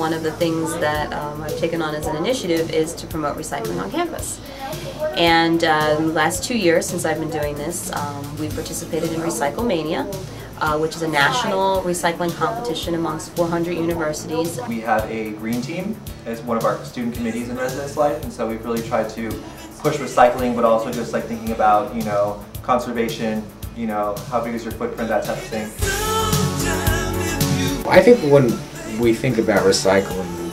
one of the things that I've taken on as an initiative is to promote recycling on campus. And in the last 2 years since I've been doing this, we've participated in Recycle Mania, which is a national recycling competition amongst 400 universities. We have a green team as one of our student committees in residence life, and so we've really tried to push recycling, but also just like thinking about, conservation, how big is your footprint, that type of thing. I think when we think about recycling, we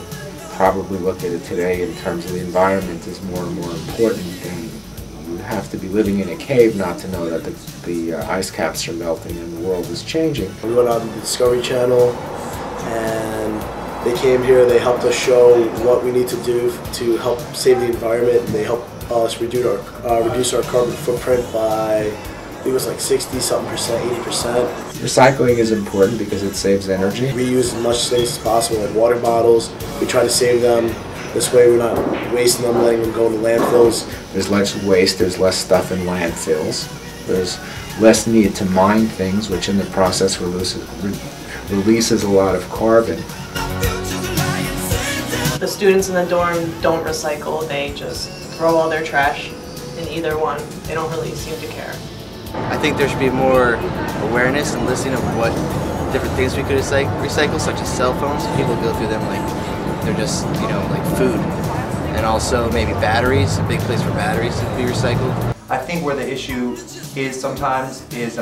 probably look at it today in terms of the environment as more and more important. And you have to be living in a cave not to know that the ice caps are melting and the world is changing. We went on the Discovery Channel and they came here, they helped us show what we need to do to help save the environment, and they helped us reduce our carbon footprint by, I think it was like 60-something%, 80%. Recycling is important because it saves energy. Reuse as much things as possible, like water bottles. We try to save them. This way we're not wasting them, letting them go into landfills. There's less waste, there's less stuff in landfills. There's less need to mine things, which in the process releases a lot of carbon. The students in the dorm don't recycle, they just throw all their trash in either one. They don't really seem to care. I think there should be more awareness and listening of what different things we could recycle, such as cell phones. People go through them like they're just, like food. And also maybe batteries, a big place for batteries to be recycled. I think where the issue is sometimes is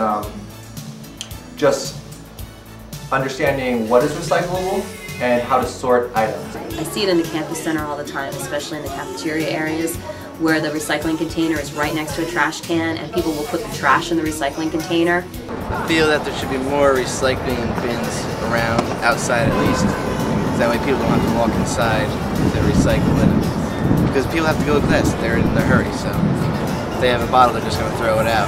just understanding what is recyclable and how to sort items. I see it in the campus center all the time, especially in the cafeteria areas, where the recycling container is right next to a trash can and people will put the trash in the recycling container. I feel that there should be more recycling bins around, outside at least. That way people don't have to walk inside to recycle it. Because people have to go to class, they're in a hurry, so if they have a bottle, they're just going to throw it out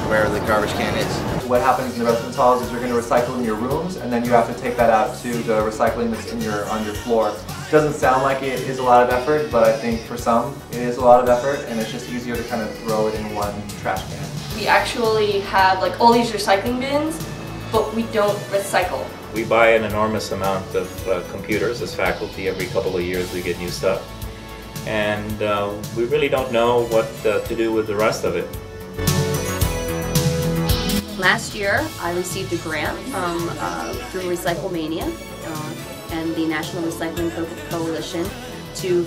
wherever the garbage can is. What happens in the residence halls is you're going to recycle in your rooms, and then you have to take that out to the recycling that's on your floor. It doesn't sound like it is a lot of effort, but I think for some it is a lot of effort, and it's just easier to kind of throw it in one trash can. We actually have like all these recycling bins, but we don't recycle. We buy an enormous amount of computers as faculty. Every couple of years we get new stuff, and we really don't know what to do with the rest of it. Last year, I received a grant through Recycle Mania and the National Recycling Coalition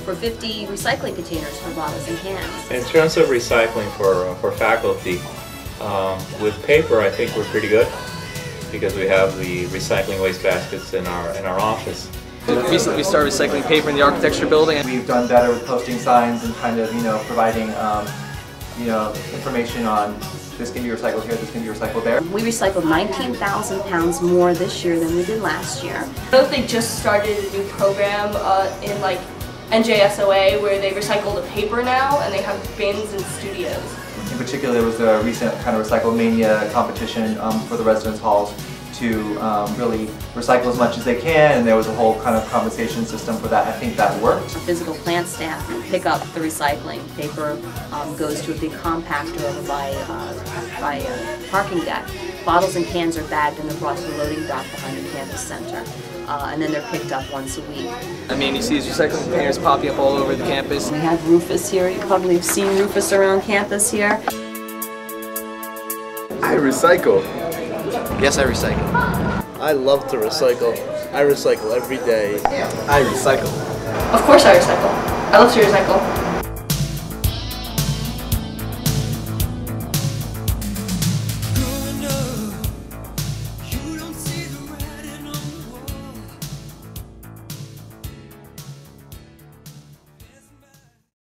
for 50 recycling containers for bottles and cans. In terms of recycling for faculty, with paper I think we're pretty good because we have the recycling waste baskets in our office. Recently we started recycling paper in the architecture building. We've done better with posting signs and kind of providing information on this can be recycled here, this can be recycled there. We recycled 19,000 pounds more this year than we did last year. I know if they just started a new program in like NJSOA where they recycle the paper now and they have bins in studios. In particular, there was a recent kind of Recycle Mania competition for the residence halls to really recycle as much as they can, and there was a whole kind of compensation system for that. I think that worked. Our physical plant staff pick up the recycling. Paper goes to a big compactor over by a parking deck. Bottles and cans are bagged and they're brought to the loading dock behind the campus center. And then they're picked up once a week. I mean, you see these recycling containers popping up all over the campus. We have Rufus here. You probably have seen Rufus around campus here. I recycle. Yes, I recycle. I love to recycle. I recycle every day. I recycle. Of course I recycle. I love to recycle.